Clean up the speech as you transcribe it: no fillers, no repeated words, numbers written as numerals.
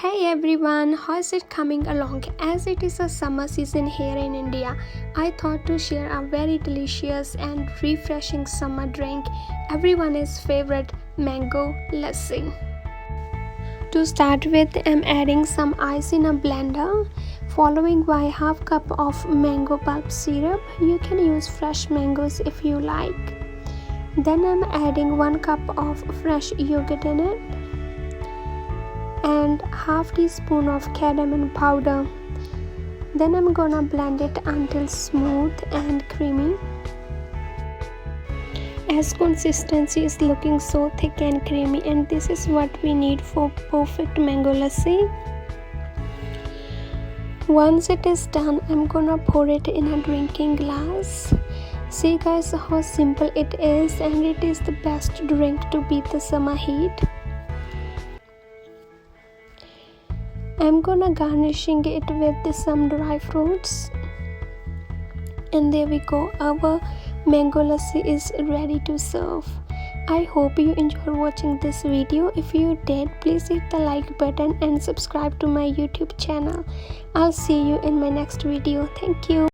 Hey everyone, how's it coming along? As it is a summer season here in India, I thought to share a very delicious and refreshing summer drink, everyone's favorite mango lassi. To start with, I'm adding some ice in a blender, following by half cup of mango pulp syrup. You can use fresh mangoes if you like. Then I'm adding 1 cup of fresh yogurt in it and half teaspoon of cardamom powder. Then I'm gonna blend it until smooth and creamy. As consistency is looking so thick and creamy, and this is what we need for perfect mango lassi. Once it is done, I'm gonna pour it in a drinking glass. See guys how simple it is, and it is the best drink to beat the summer heat. I'm gonna garnishing it with some dry fruits, and there we go, our mango lassi is ready to serve. I hope you enjoyed watching this video. If you did, please hit the like button and subscribe to my YouTube channel. I'll see you in my next video. Thank you.